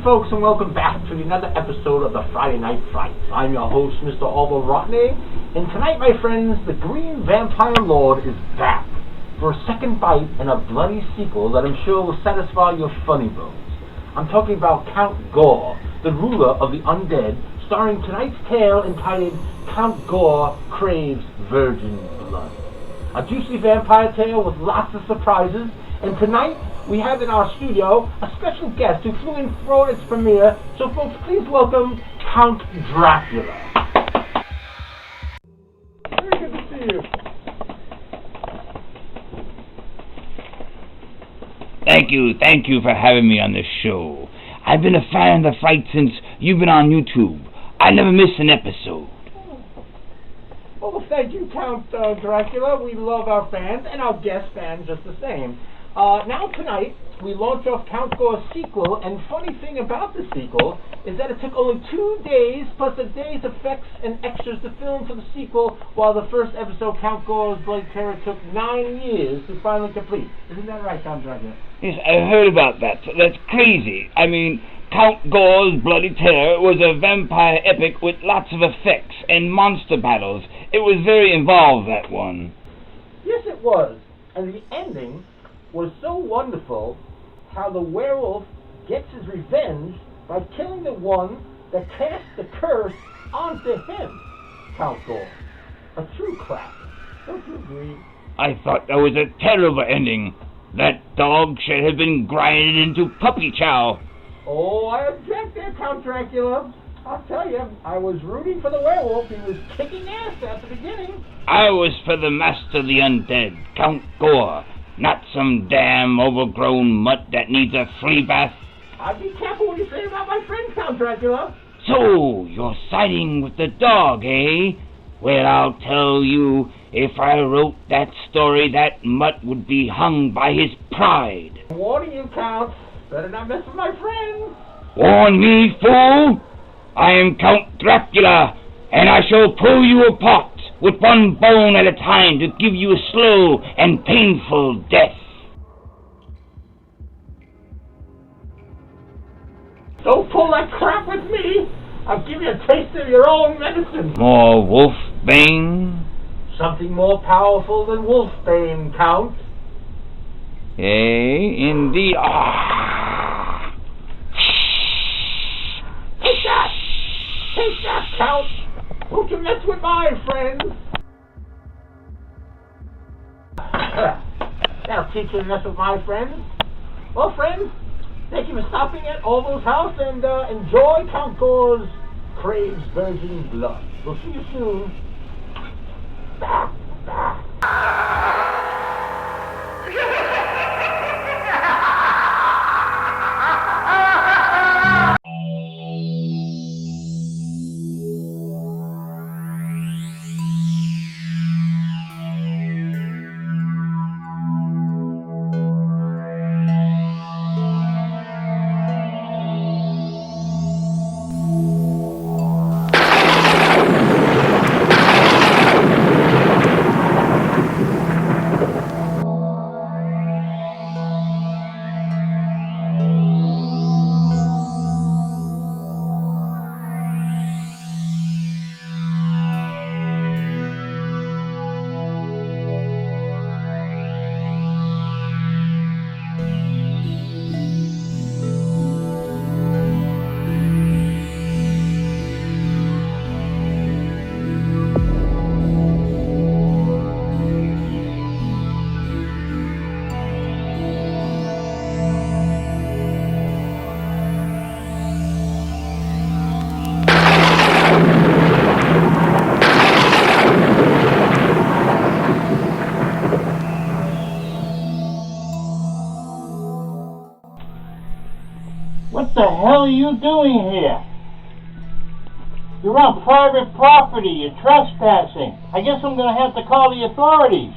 folks, and welcome back to another episode of the Friday Nite Frights. I'm your host, Mr. Orville Rodney, and tonight, my friends, the Green Vampire Lord is back for a second bite and a bloody sequel that I'm sure will satisfy your funny bones. I'm talking about Count Gore, the ruler of the undead, starring tonight's tale entitled Count Gore Craves Virgin Blood. A juicy vampire tale with lots of surprises, and tonight we have in our studio a special guest who flew in for its premiere, so folks, please welcome Count Dracula. Very good to see you. Thank you for having me on this show. I've been a fan of the fight since you've been on YouTube. I never miss an episode. Well, thank you, Count Dracula. We love our fans, and our guest fans just the same. Now tonight, we launch off Count Gore's sequel, and funny thing about the sequel is that it took only 2 days, plus a day's effects and extras to film for the sequel, while the first episode, Count Gore's Bloody Terror, took 9 years to finally complete. Isn't that right, Count Dracula? Yes, I heard about that. That's crazy. I mean, Count Gore's Bloody Terror was a vampire epic with lots of effects and monster battles. It was very involved, that one. Yes, it was. And the ending was so wonderful, how the werewolf gets his revenge by killing the one that cast the curse onto him, Count Gore. A true classic. Don't you agree? I thought that was a terrible ending. That dog should have been grinded into puppy chow. Oh, I object there, Count Dracula. I'll tell you, I was rooting for the werewolf. He was kicking ass at the beginning. I was for the master of the undead, Count Gore. Not some damn overgrown mutt that needs a free bath. I'd be careful what you say about my friend, Count Dracula. So, you're siding with the dog, eh? Well, I'll tell you, if I wrote that story, that mutt would be hung by his pride. I'm warning you, Count. Better not mess with my friends. Warn me, fool! I am Count Dracula, and I shall pull you apart with one bone at a time to give you a slow and painful death. Don't pull that crap with me. I'll give you a taste of your own medicine. More wolfbane? Something more powerful than wolfbane, Count. Indeed. Take that! Take that, Count! Don't you mess with my friends! That'll teach you to mess with my friends. Well, friends, thank you for stopping at Orville's house, and enjoy Count Gore's Craves Virgin Blood. We'll see you soon. What the hell are you doing here? You're on private property. You're trespassing. I guess I'm going to have to call the authorities.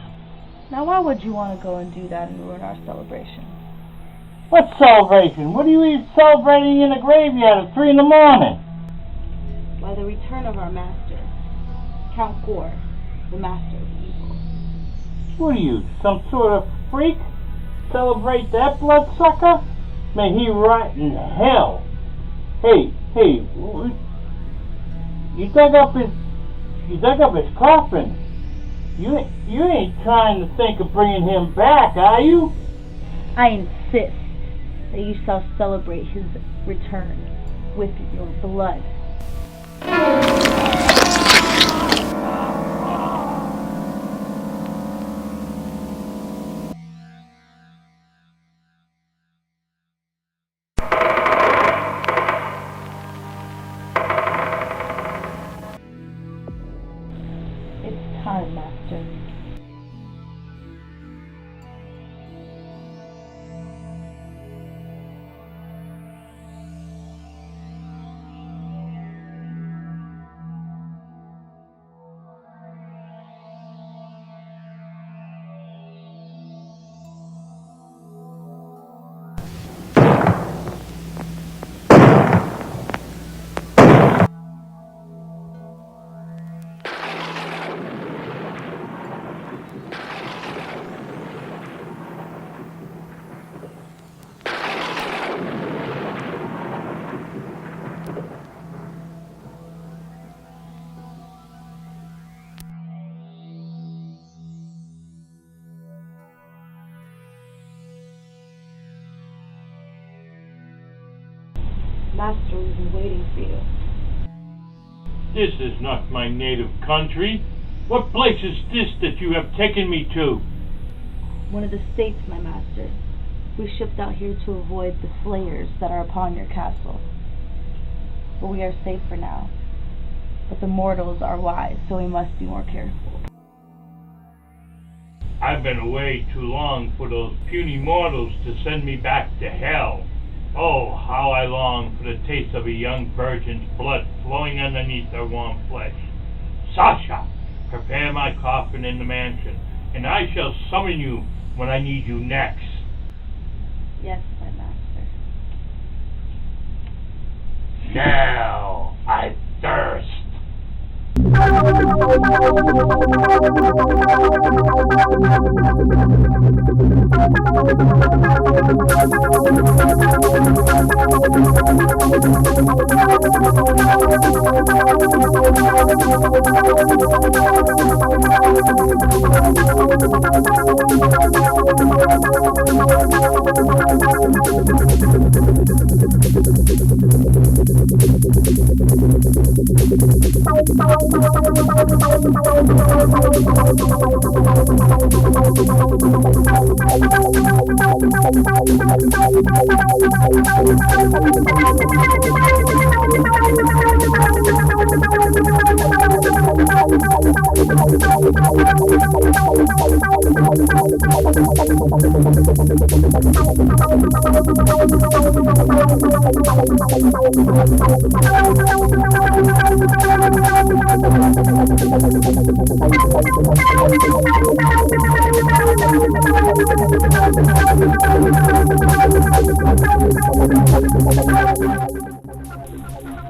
Now why would you want to go and do that and ruin our celebration? What celebration? What are you even celebrating in a graveyard at 3 in the morning? By the return of our master, Count Gore, the master of evil. What are you, some sort of freak? Celebrate that bloodsucker? May he rot in hell. Hey, you dug up his coffin. You ain't trying to think of bringing him back, are you? I insist that you shall celebrate his return with your blood. It's time, Master. Master, we've been waiting for you. This is not my native country. What place is this that you have taken me to? One of the states, my master. We shipped out here to avoid the slayers that are upon your castle. But we are safe for now. But the mortals are wise, so we must be more careful. I've been away too long for those puny mortals to send me back to hell. Oh, how I long for the taste of a young virgin's blood flowing underneath her warm flesh. Sasha, prepare my coffin in the mansion, and I shall summon you when I need you next. Yes, my master. Now I thirst.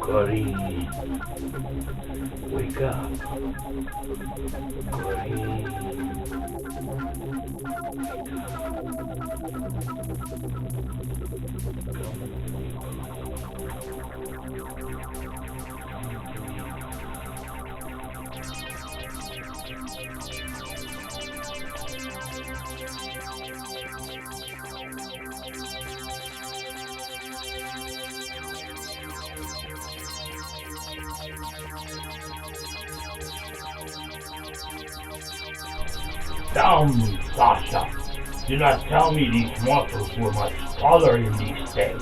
Koreen, wake up. Koreen. Tell me, Sasha. Do not tell me these mortals were much taller in these days.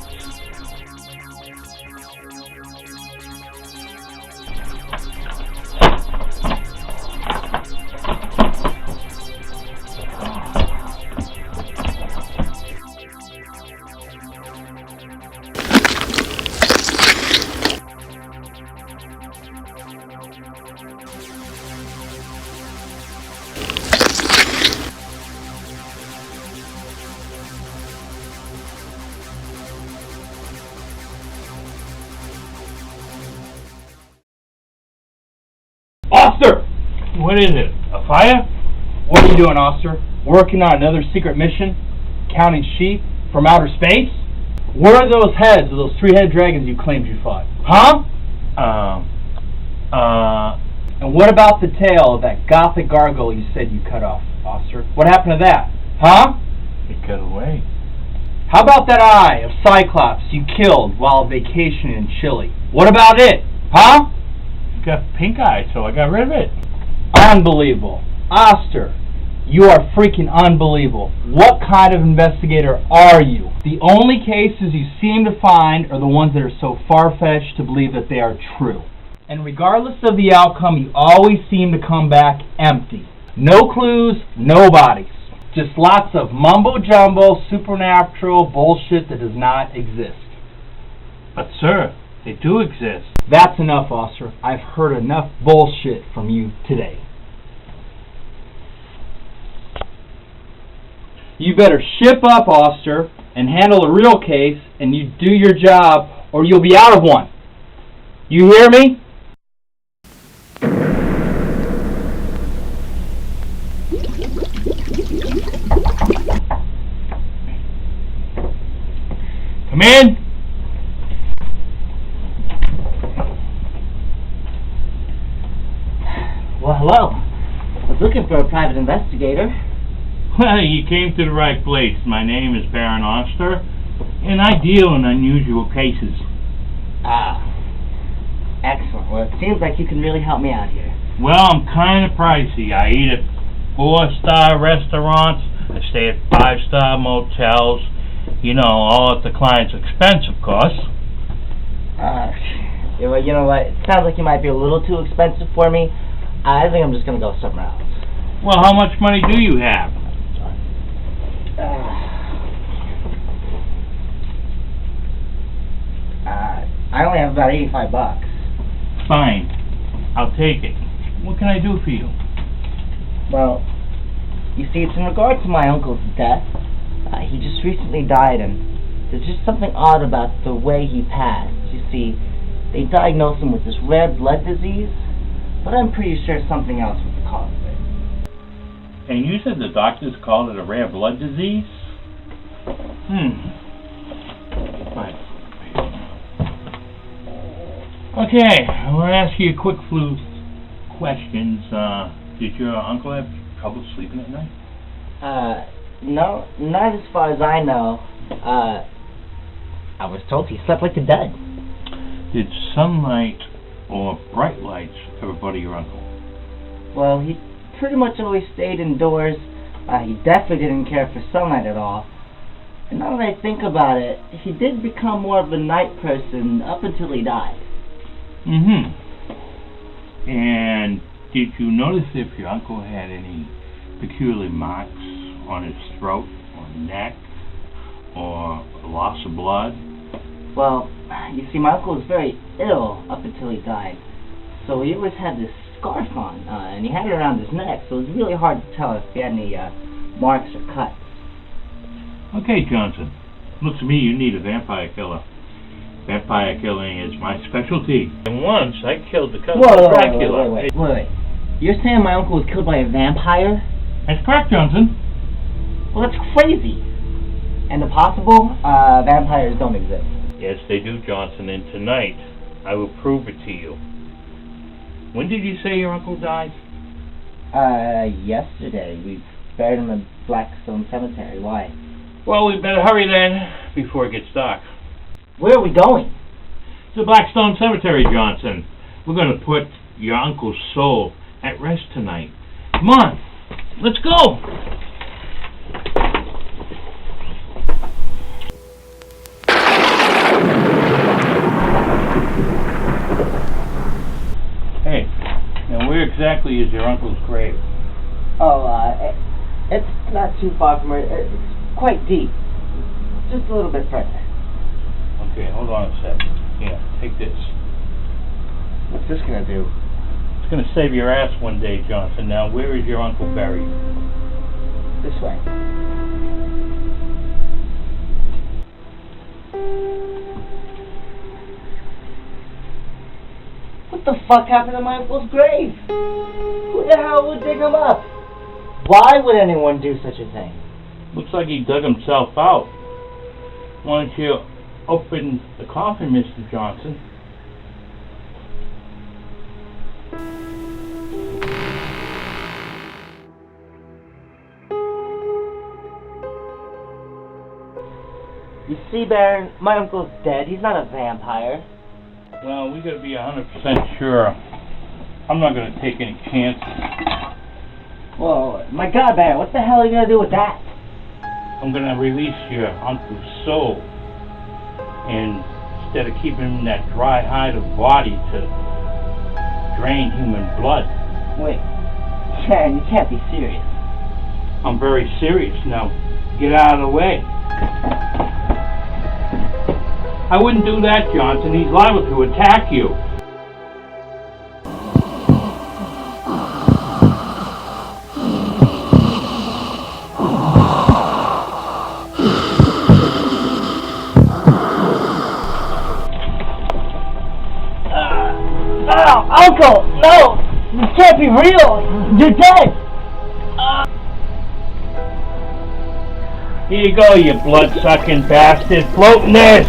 Oster! What is it? A fire? What are you doing, Oster? Working on another secret mission? Counting sheep from outer space? Where are those heads of those three-headed dragons you claimed you fought? Huh? And what about the tail of that gothic gargoyle you said you cut off, Oster? What happened to that? Huh? It got away. How about that eye of Cyclops you killed while vacationing in Chile? What about it? Huh? It got pink eye, so I got rid of it. Unbelievable. Oster, you are freaking unbelievable. What kind of investigator are you? The only cases you seem to find are the ones that are so far-fetched to believe that they are true. And regardless of the outcome, you always seem to come back empty. No clues, no bodies. Just lots of mumbo-jumbo, supernatural bullshit that does not exist. But, sir, they do exist. That's enough, Oster. I've heard enough bullshit from you today. You better ship up, Oster, and handle the real case, and you do your job, or you'll be out of one. You hear me? Come in. Well, hello. I was looking for a private investigator. Well, you came to the right place. My name is Baron Oster, and I deal in unusual cases. Ah. Excellent. Well, it seems like you can really help me out here. Well, I'm kind of pricey. I eat at 4-star restaurants. I stay at 5-star motels. You know, all at the client's expense, of course. Yeah, well, you know what? It sounds like you might be a little too expensive for me. I think I'm just going to go somewhere else. Well, how much money do you have? I only have about $85. Fine. I'll take it. What can I do for you? Well, you see, it's in regard to my uncle's death. He just recently died, and there's just something odd about the way he passed. You see, they diagnosed him with this rare blood disease, but I'm pretty sure something else was the cause of it. And you said the doctors called it a rare blood disease? Fine. Okay, I want to ask you a quick few questions. Did your uncle have trouble sleeping at night? No, not as far as I know. I was told he slept like the dead. Did sunlight or bright lights ever bother your uncle? Well, he pretty much always stayed indoors. He definitely didn't care for sunlight at all. And now that I think about it, he did become more of a night person up until he died. And did you notice if your uncle had any peculiar marks on his throat or neck or loss of blood? Well, you see, my uncle was very ill up until he died. So he always had this scarf on, and he had it around his neck, so it was really hard to tell if he had any marks or cuts. Okay, Johnson. Looks to me you need a vampire killer. Vampire killing is my specialty. And once I killed the cousin of Dracula. Wait. You're saying my uncle was killed by a vampire? That's correct, Johnson. Well, that's crazy. And impossible, vampires don't exist. Yes, they do, Johnson, and tonight I will prove it to you. When did you say your uncle died? Yesterday. We buried him in Blackstone Cemetery. Why? Well, we better hurry then, before it gets dark. Where are we going? To Blackstone Cemetery, Johnson. We're going to put your uncle's soul at rest tonight. Come on, let's go. Hey, now where exactly is your uncle's grave? Oh, it's not too far from here. It's quite deep. Just a little bit further. Okay, hold on a sec. Here, take this. What's this gonna do? It's gonna save your ass one day, Johnson. Now, where is your uncle buried? This way. What the fuck happened to my uncle's grave? Who the hell would dig him up? Why would anyone do such a thing? Looks like he dug himself out. Why don't you open the coffin, Mr. Johnson. You see, Baron, my uncle's dead. He's not a vampire. Well, we gotta be 100% sure. I'm not gonna take any chances. Whoa, my God, Baron, what the hell are you gonna do with that? I'm gonna release your uncle's soul. And instead of keeping him in that dry hide of body to drain human blood. Wait, man, you can't be serious. I'm very serious now. Get out of the way. I wouldn't do that, Johnson. He's liable to attack you. Uncle, no! This can't be real! You're dead! Here you go, you blood-sucking bastard. Floating this!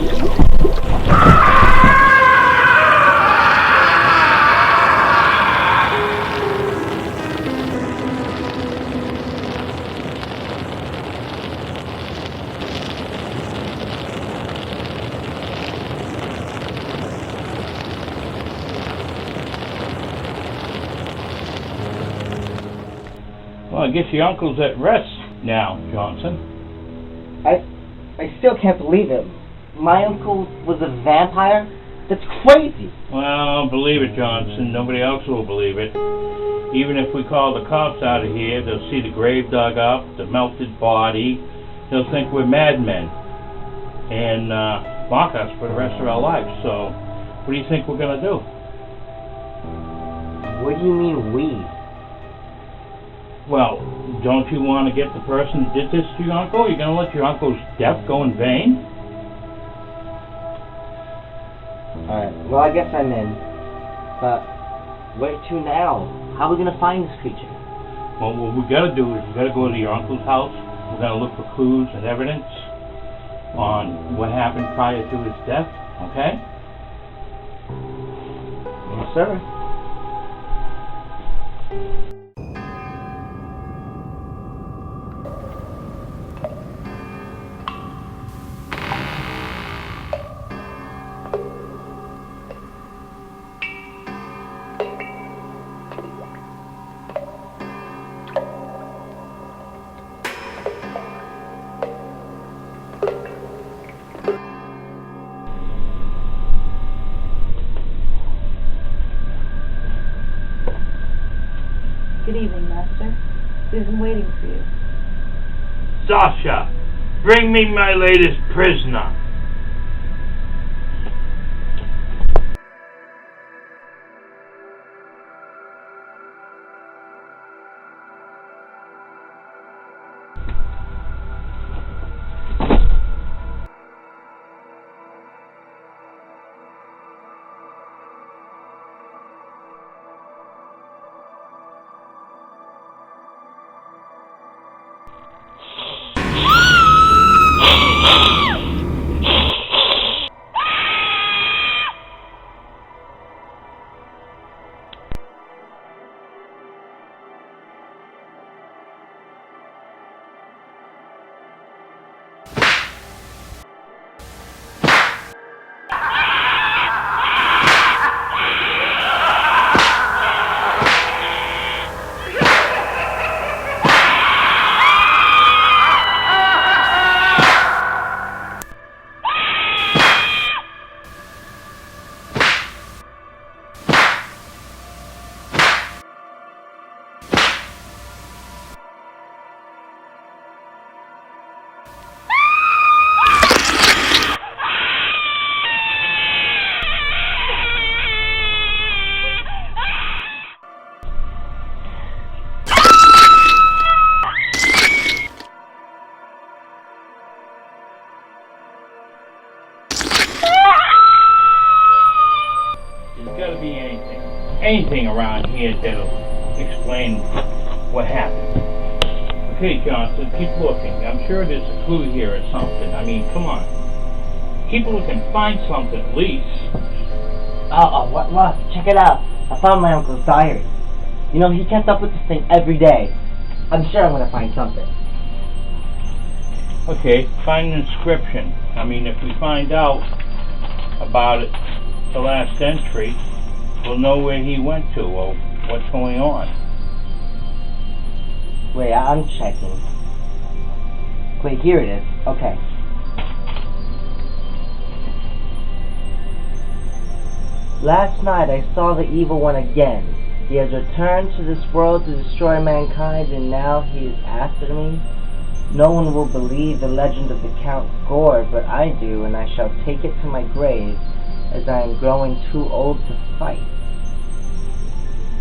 Well, I guess your uncle's at rest now, Johnson. I still can't believe it. My uncle was a vampire? That's crazy! Well, believe it, Johnson. Nobody else will believe it. Even if we call the cops out of here, they'll see the grave dug up, the melted body. They'll think we're madmen and mock us for the rest of our lives. So, what do you think we're going to do? What do you mean, we? Well, don't you want to get the person who did this to your uncle? You're going to let your uncle's death go in vain? Alright, well, I guess I'm in. But where to now? How are we going to find this creature? Well, what we got to do is we got to go to your uncle's house. We're going to look for clues and evidence on what happened prior to his death, okay? Yes, sir. Good evening, Master. We've been waiting for you. Sasha, bring me my latest prisoner. Anything around here that'll explain what happened. Okay, Johnson, keep looking. I'm sure there's a clue here or something. I mean, come on. People who can find something at least. What? Check it out. I found my uncle's diary. You know, he kept up with this thing every day. I'm sure I'm gonna find something. Okay, find an inscription. I mean, if we find out about it, the last entry, we'll know where he went to or what's going on. Wait, I'm checking. Wait, here it is. Okay. Last night I saw the evil one again. He has returned to this world to destroy mankind, and now he is after me. No one will believe the legend of the Count Gore, but I do, and I shall take it to my grave, as I am growing too old to fight.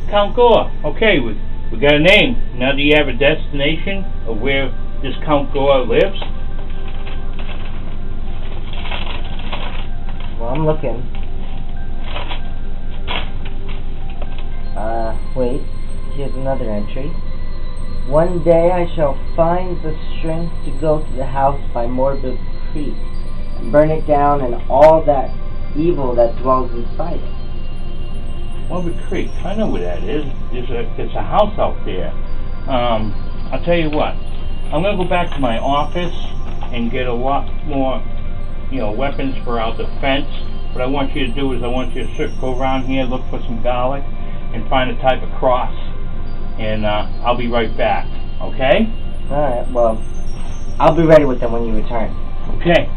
Count Gore. Okay, we got a name. Now do you have a destination of where this Count Gore lives? Well, I'm looking. Wait. Here's another entry. One day I shall find the strength to go to the house by Morbid Creek and burn it down and all that evil that dwells inside it. Morbid Creek. I know where that is. There's a house out there. I'll tell you what. I'm gonna go back to my office and get a lot more, weapons for our defense. What I want you to do is I want you to go around here, look for some garlic, and find a type of cross. And I'll be right back. Okay? Alright, well, I'll be ready with them when you return. Okay.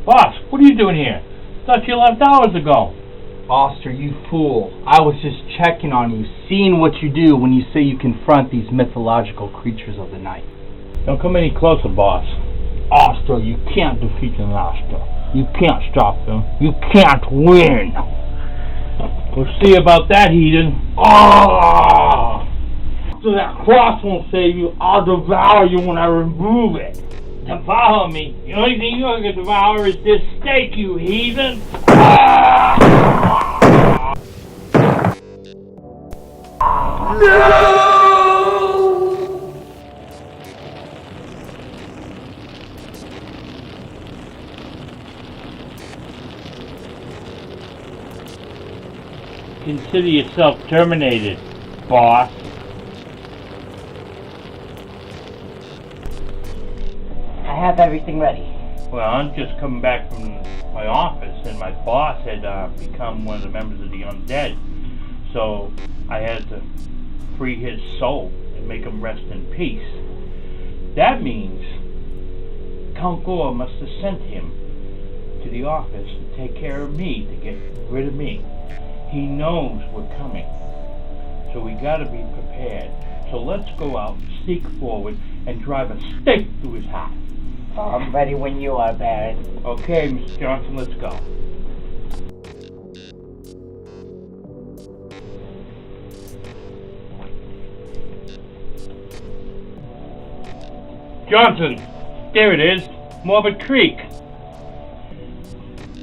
Boss, what are you doing here? Thought you left hours ago. Oster, you fool. I was just checking on you, seeing what you do when you say you confront these mythological creatures of the night. Don't come any closer, boss. Oster, you can't defeat an Oster. You can't stop them. You can't win. We'll see about that, heathen. Oh! So that cross won't save you. I'll devour you when I remove it. Devour me? The only thing you're going to devour is this steak, you heathen! No! Consider yourself terminated, boss. I have everything ready. Well, I'm just coming back from my office, and my boss had become one of the members of the undead. So I had to free his soul and make him rest in peace. That means Count Gore must have sent him to the office to take care of me, to get rid of me. He knows we're coming, so we gotta be prepared. So let's go out, sneak forward, and drive a stake through his heart. I'm ready when you are, Baron. Okay, Mr. Johnson, let's go. Johnson, there it is, Morbid Creek.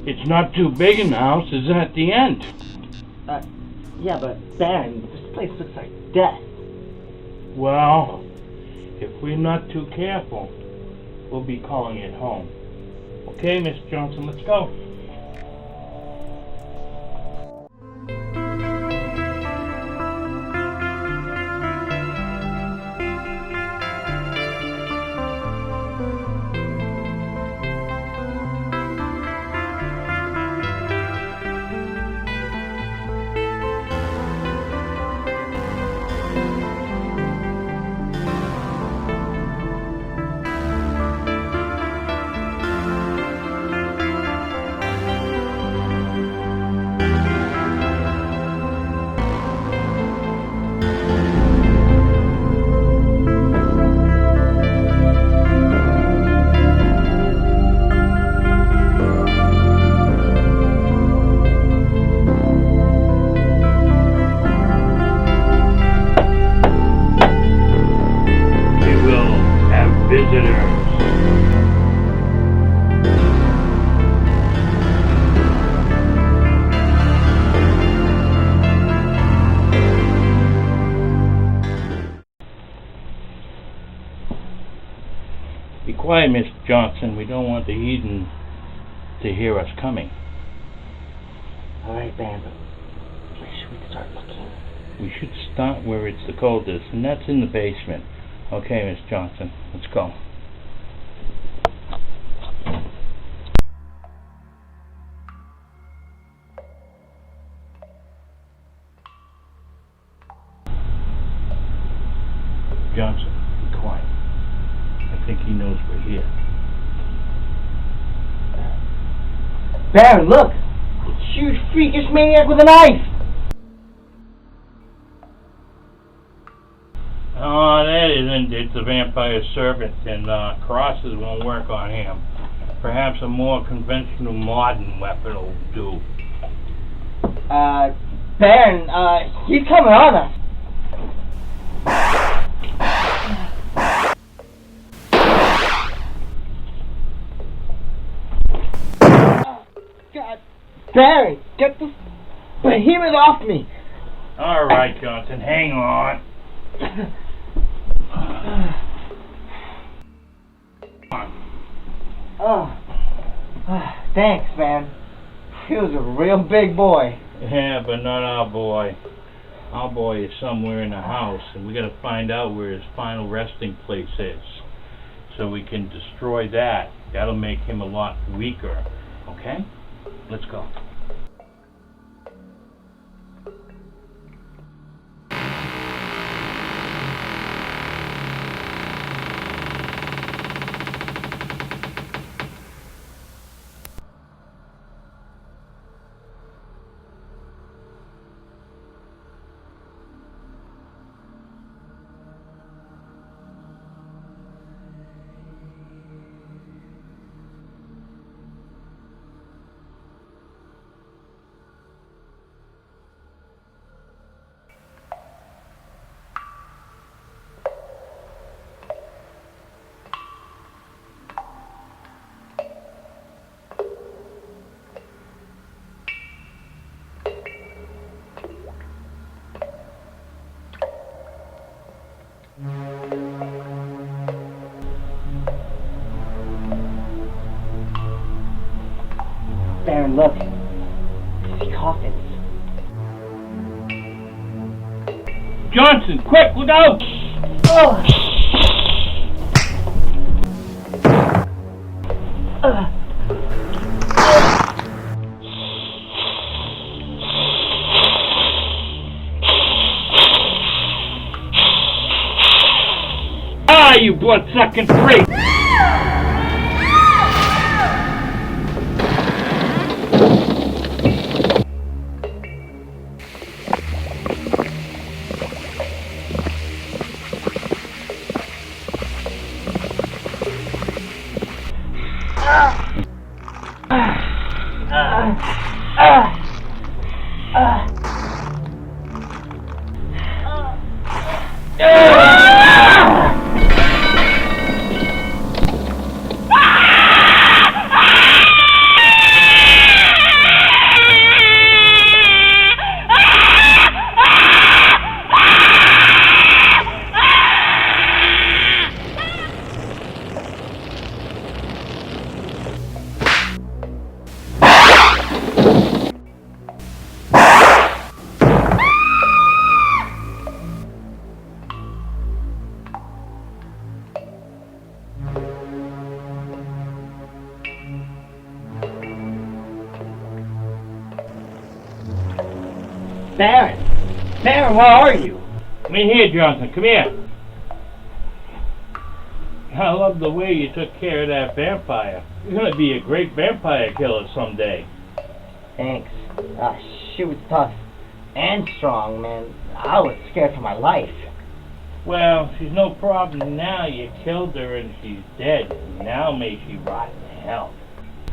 It's not too big in the house, it's at the end. Yeah, but Baron, this place looks like death. Well, if we're not too careful, we'll be calling it home. Okay, Miss Johnson, let's go. quiet, Miss Johnson. We don't want the heathen to hear us coming. All right, Bambo. Where should we start looking? We should start where it's the coldest, and that's in the basement. Okay, Miss Johnson, let's go. Johnson, be quiet. I think he knows we're here. Baron, look! It's a huge freakish maniac with a knife! Oh, that isn't. It's a vampire servant, and crosses won't work on him. Perhaps a more conventional modern weapon will do. Baron, he's coming on us. God. Baron, get the behemoth off me! Alright, Johnson, hang on. Thanks, man. He was a real big boy. Yeah, but not our boy. Our boy is somewhere in the house, and we gotta find out where his final resting place is, so we can destroy that. That'll make him a lot weaker. Okay? Let's go. Baron, look. I see coffins. Johnson, quick, look out! You blood-sucking freak! Baron! Baron, where are you? Come in here, Johnson. Come here. I love the way you took care of that vampire. You're gonna be a great vampire killer someday. Thanks. She was tough and strong, man. I was scared for my life. Well, she's no problem now. You killed her and she's dead. Now may she rot in hell.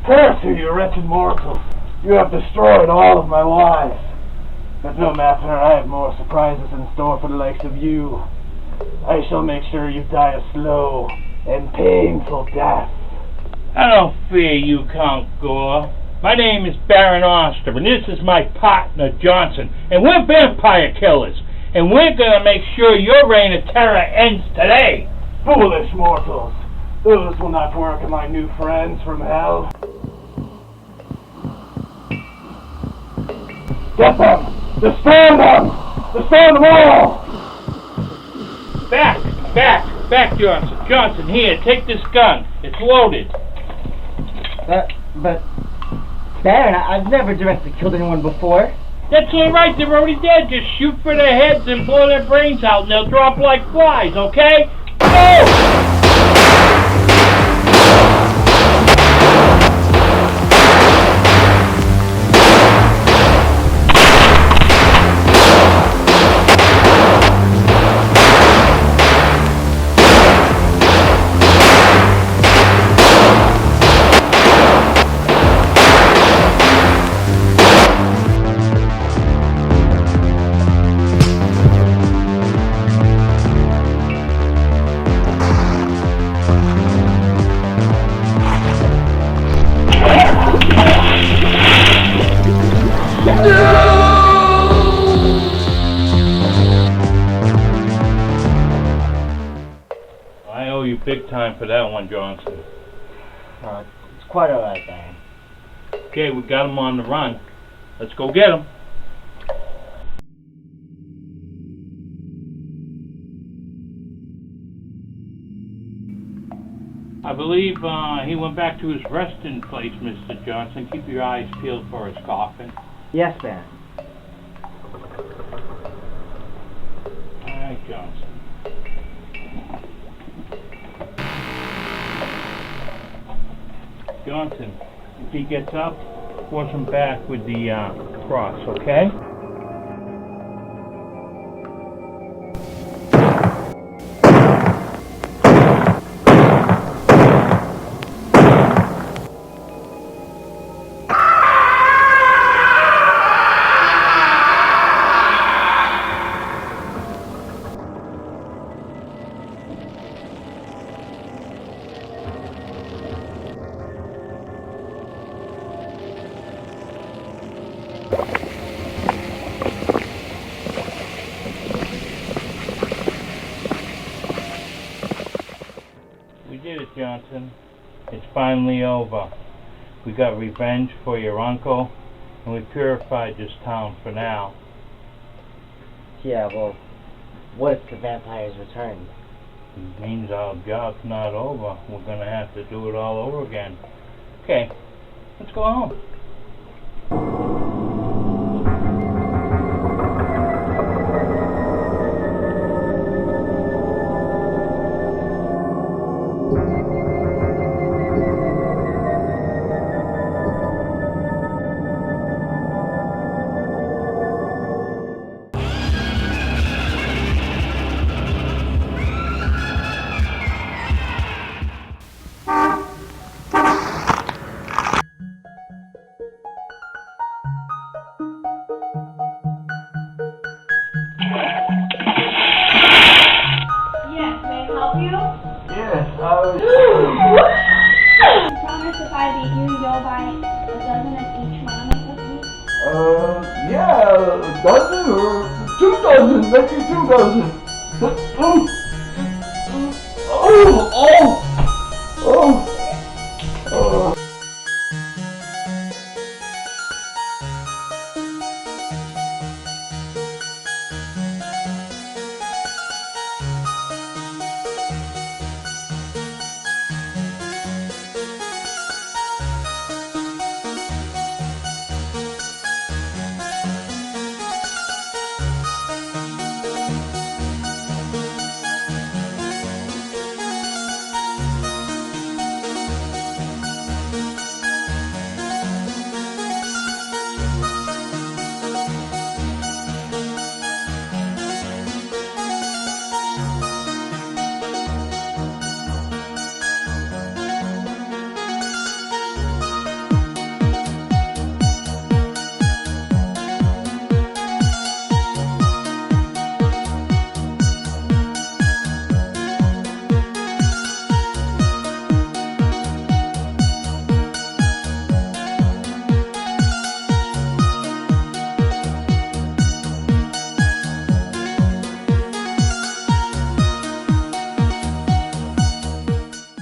Curse you, you wretched mortal. You have destroyed all of my lives. But no matter, I have more surprises in store for the likes of you. I shall make sure you die a slow and painful death. I don't fear you, Count Gore. My name is Baron Oster, and this is my partner, Johnson. And we're vampire killers. And we're gonna make sure your reign of terror ends today. Foolish mortals. Those will not work, my new friends from hell. Get them! Destroy them! Destroy them all! Back, Johnson. Johnson, here, take this gun. It's loaded. But, Baron, I've never directly killed anyone before. That's all right. They're already dead. Just shoot for their heads and blow their brains out, and they'll drop like flies, okay? Go! Big time for that one, Johnson. It's quite alright, Baron. Okay, we got him on the run. Let's go get him. I believe he went back to his resting place, Mr. Johnson. Keep your eyes peeled for his coffin. Yes, Baron. Alright, Johnson. Johnson, if he gets up, force him back with the cross, okay? Johnson, it's finally over. We got revenge for your uncle, and we purified this town for now. Yeah, well, what if the vampires return? It means our job's not over. We're gonna have to do it all over again. Okay, let's go home. Oh!